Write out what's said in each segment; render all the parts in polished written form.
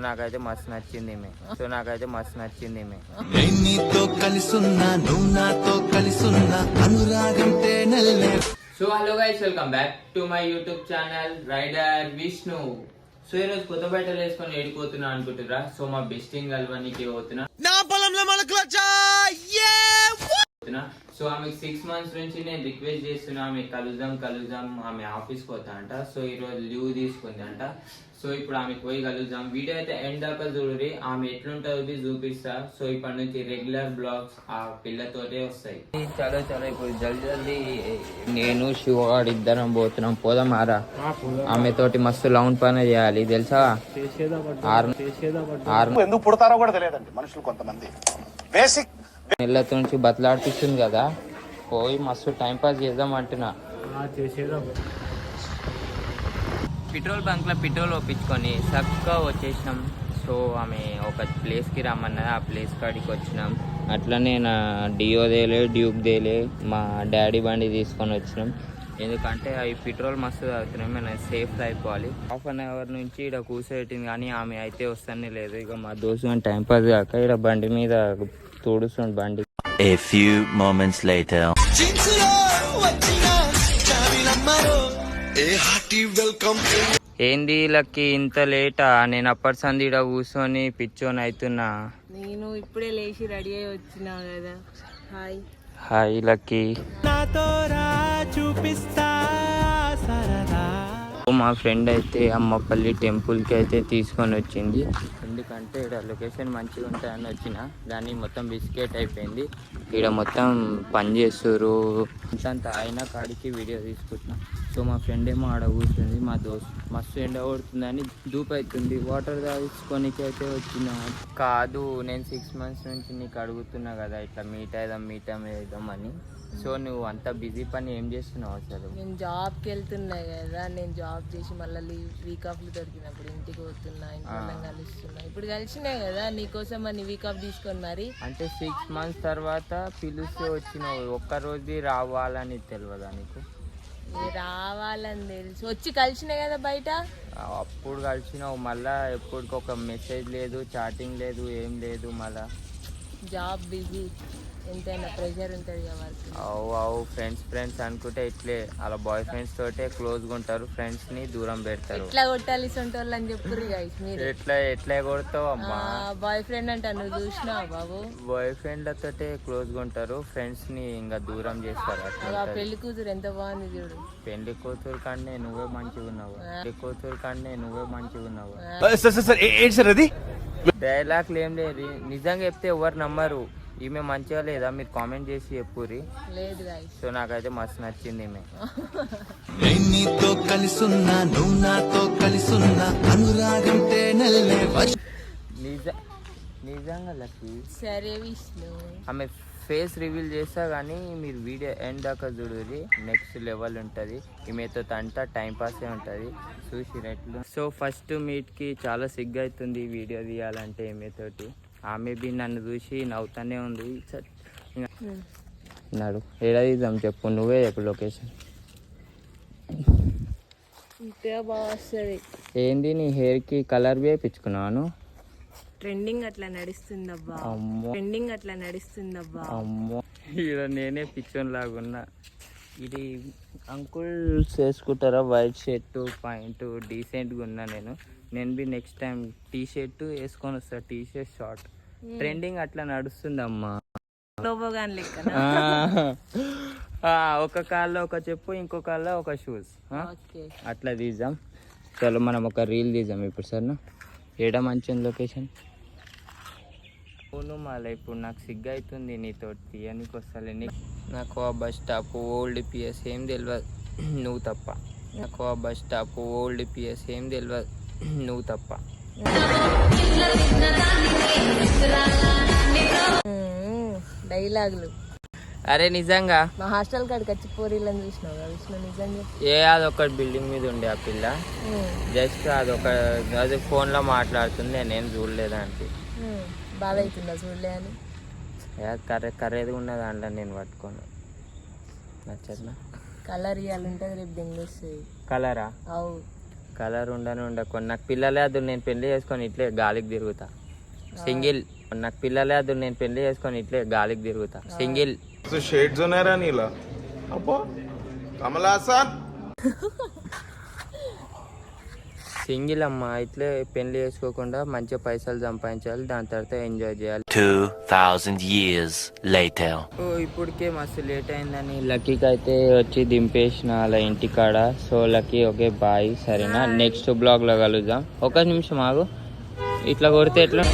నాకైతే మస్తు నచ్చింది so hello guys, welcome back to my YouTube channel rider Vishnu. So ఈరోజు కొత్త బట్టలు వేసుకొని ఏడిపోతున్నా అనుకుంటురా. సో మా బెస్టింగ్ కలవనికి పోతున్నా. సో ఆమెకు 6 months నుంచి నేను రిక్వెస్ట్ చేస్తున్నా, ఆమె కలుద్దాం ఆమె ఆఫీస్కి పోతా అంట. సో ఈరోజు లీవ్ తీసుకుంది అంట. సో ఇప్పుడు ఆమెకు పోయి కలుద్దాం. వీడియో అయితే ఎండ్ దాకా చూడండి, ఆమె ఎట్లుంటుంది చూపిస్తా. సో ఇప్పటి నుంచి రెగ్యులర్ బ్లాగ్స్ ఆ పిల్లతోటే వస్తాయి. చలో ఇప్పుడు జల్దీ నేను శివగాడు ఇద్దరం పోదాం ఆరా. ఆమె తోటి మస్తు లౌండ్ పని చేయాలి తెలుసా. ఎందుకు పుడతారో కూడా తెలియదండి మనుషులు కొంతమంది. బేసిక్ నెలతో నుంచి బతలాడిపిస్తుంది కదా, పోయి మస్తు టైం పాస్ చేద్దాం అంటున్నా. పెట్రోల్ బంక్లో పెట్రోల్ ఒప్పించుకొని చక్కగా వచ్చేసినాం. సో ఆమె ఒక ప్లేస్కి రమ్మన్నది, ఆ ప్లేస్ కాడికి వచ్చినాం. అట్లనే నా డ్యూక్ దేలే మా డాడీ బండి తీసుకొని వచ్చినాం. ఎందుకంటే అవి పెట్రోల్ మస్తు తాగుతున్నాం, మనం సేఫ్ అయిపోవాలి. 1/2 hour నుంచి ఇక్కడ కూర్చోబెట్టింది కానీ ఆమె అయితే వస్తానే లేదు. ఇక మా దోస్తు టైం పాస్ కాక ఇక్కడ బండి మీద తోడుస్తుంది బండి. A few moments later. ఏంది లక్కీ ఇంత లేటా? నేను అప్పటి సంది ఇక్కడ కూర్చొని పిచ్చోని అవుతున్నా. నేను ఇప్పుడే లేచి రెడీ అయ్యి వచ్చినా కదా. Hi lucky. మా ఫ్రెండ్ అయితే అమ్మపల్లి టెంపుల్కి అయితే తీసుకొని వచ్చింది. ఎందుకంటే ఇక్కడ లొకేషన్ మంచిగా ఉంటాయని వచ్చిన, దాన్ని మొత్తం బిస్కెట్ అయిపోయింది. ఇక్కడ మొత్తం పని చేస్తారు అంత అయినా కాడికి వీడియో తీసుకుంటున్నా. సో మా ఫ్రెండ్ ఏమో ఆడ కూర్చుంది, మా దోస్త్ మస్తు ఎండ కొడుతుందని ధూప్ అవుతుంది, వాటర్ తాగించుకోనికి అయితే వచ్చిన. కాదు, నేను 6 months నుంచి నీకు అడుగుతున్నా కదా ఇట్లా మీట్ అవుదాం అని. సో నువ్వు అంత బిజీ పని ఏం చేస్తున్నావు అసలు? నేను జాబ్కి వెళ్తున్నా కదా, నేను జాబ్ చేసి మళ్ళీ వీక్ ఆఫ్లు దొరికినప్పుడు ఇంటికి పోతున్నా, ఇంట్లో కలుస్తున్నా. ఇప్పుడు కలిసినాయి కదా నీకోసం అని వీక్ ఆఫ్ తీసుకొని మరి. అంటే 6 months తర్వాత పిలిస్తే వచ్చినావు, ఒక్కరోజు రావాలని తెలియదా నీకు? రావాలని తెలుసు, వచ్చి కలిసినాయి కదా బయట. అప్పుడు కలిసినావు, మళ్ళా ఎప్పటికొక మెసేజ్ లేదు, చాటింగ్ లేదు, ఏం లేదు. మళ్ళా జాబ్ బిజీ, ఎంతైనా ప్రెషర్ ఉంటుంది కదా. అవు ఫ్రెండ్స్ అనుకుంటే ఇట్లే అలా బాయ్ ఫ్రెండ్స్ తోటే క్లోజ్గా ఉంటారు, ఫ్రెండ్స్ ని దూరం పెడతారు. ఎట్లా కొట్టాలి సొంటోళ్ళు అని చెప్పుర్రు గైస్ మీరు. ఎట్లా కొడతావు అమ్మా? బాయ్ ఫ్రెండ్ అంటే నువ్వు చూసినావా బాబు? బాయ్ ఫ్రెండ్లతోటే క్లోజ్గా ఉంటారు, ఫ్రెండ్స్ ని ఇంకా దూరం చేస్తారు. అట్లా పెళ్లి కూతురు ఎంత బాగుంది చూడు. పెళ్లి కూతురు కన్నా నువ్వే మంచిగా ఉన్నావు. డైలాగ్లు ఏం లేదు, నిజంగా చెప్తే ఎవరు నమ్మరు. ఈమె మంచిగా లేదా? మీరు కామెంట్ చేసి చెప్పుర్రి. సో నాకైతే మస్తు నచ్చింది ఈమె. నిజంగా లక్కీ. సరే విష్ణు, ఆమె ఫేస్ రివీల్ చేస్తా కానీ మీరు వీడియో ఎండ్ దాకా చూడుర్రి, నెక్స్ట్ లెవెల్ ఉంటుంది. ఈమెతో అంతా టైం పాసే ఉంటుంది చూసినట్లు. సో ఫస్ట్ మీట్కి చాలా సిగ్గు అవుతుంది వీడియో తీయాలంటే ఈమెతోటి. ఆమె బి నన్ను చూసి నవ్వుతానే ఉంది. నాడు ఏడా తీద్దాం చెప్పు, నువ్వే చెప్పు లొకేషన్. ఏంది నీ హెయిర్కి కలర్ వేయించుకున్నాను? ట్రెండింగ్ అట్లా నడుస్తుందబ్బా. అమ్మో ఇక్కడ నేనే పిచ్చోన్ లాగున్నా. ఇది అంకుల్స్ వేసుకుంటారా వైట్ షర్టు పాయింట్, డీసెంట్గా ఉన్నా నేను బి నెక్స్ట్ టైం టీ షర్ట్ వేసుకొని వస్తా, టీ షర్ట్ షార్ట్. ట్రెండింగ్ అట్లా నడుస్తుందమ్మా. ఒక కాల్లో ఒక చెప్పు, ఇంకో కాల్లో ఒక షూస్, అట్లా తీద్దాం. చలో మనం ఒక రీల్ తీద్దాం ఇప్పుడు. సరేనా? ఏడా మంచి లొకేషన్? అవును మళ్ళీ ఇప్పుడు నాకు సిగ్గు అవుతుంది నీతో తీయనికి వస్తలే. నాకు ఆ బస్ స్టాప్ ఓల్డ్ పిఎస్ ఏం తెలియదు నువ్వు తప్ప. నువ్వు తప్ప. డైలాగులు. అరే నిజంగా మా హాస్టల్ కాడికి వచ్చి పోరీలను చూసినావు కదా విష్ణు? నిజంగా అదొకటి బిల్డింగ్ మీద ఉండే ఆ పిల్ల, జస్ట్ అది ఫోన్లో మాట్లాడుతుంది, నేనేం చూడలేదంటే. బాధ అవుతుందా చూడలే అని? కర్రేది ఉన్నది అంట నేను పట్టుకోను. నచ్చట్లా. కలర్ ఇవ్వాలి ఉంటుంది రేపు దెంగేస్తుంది. కలరా? అవు కలర్ ఉండకు. నాకు పిల్లలే అదు, నేను పెళ్లి చేసుకొని ఇట్లే గాలికి తిరుగుతా సింగిల్. నాకు పిల్లలే అదు, నేను పెళ్లి చేసుకొని ఇట్లే గాలికి తిరుగుతా సింగిల్. షేడ్స్ ఉన్నారా నీలా? అబ్బో కమలాసన్ సింగిల్ అమ్మ. ఇట్లే పెళ్లి చేసుకోకుండా మంచిగా పైసలు సంపాదించాలి, దాని తర్వాత ఎంజాయ్ చేయాలి. 2000 years later. సో ఇప్పటికే మస్తు లేట్ అయిందని లక్కీకి అయితే వచ్చి దింపేసిన అలా ఇంటికాడ. సో లక్కీ ఓకే బాయ్, సరేనా? నెక్స్ట్ బ్లాగ్లో కలుద్దాం. ఒక నిమిషం ఆగు, ఇట్లా కొడితే ఎట్లా?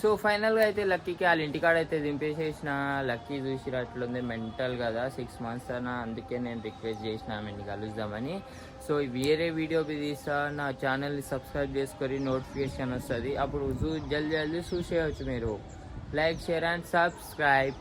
సో ఫైనల్గా అయితే లక్కీకి వాళ్ళ ఇంటికాడ అయితే దింపేసేసిన. లక్కీ చూసినట్లుంది, మెంటల్ కదా, 6 months అన్న. అందుకే నేను రిక్వెస్ట్ చేసిన ఆమెని కలుద్దామని. సో వేరే వీడియో తీస్తా, నా ఛానల్ని సబ్స్క్రైబ్ చేసుకొని నోటిఫికేషన్ వస్తుంది, అప్పుడు జల్దీ చూసేయచ్చు మీరు. Like, share and subscribe.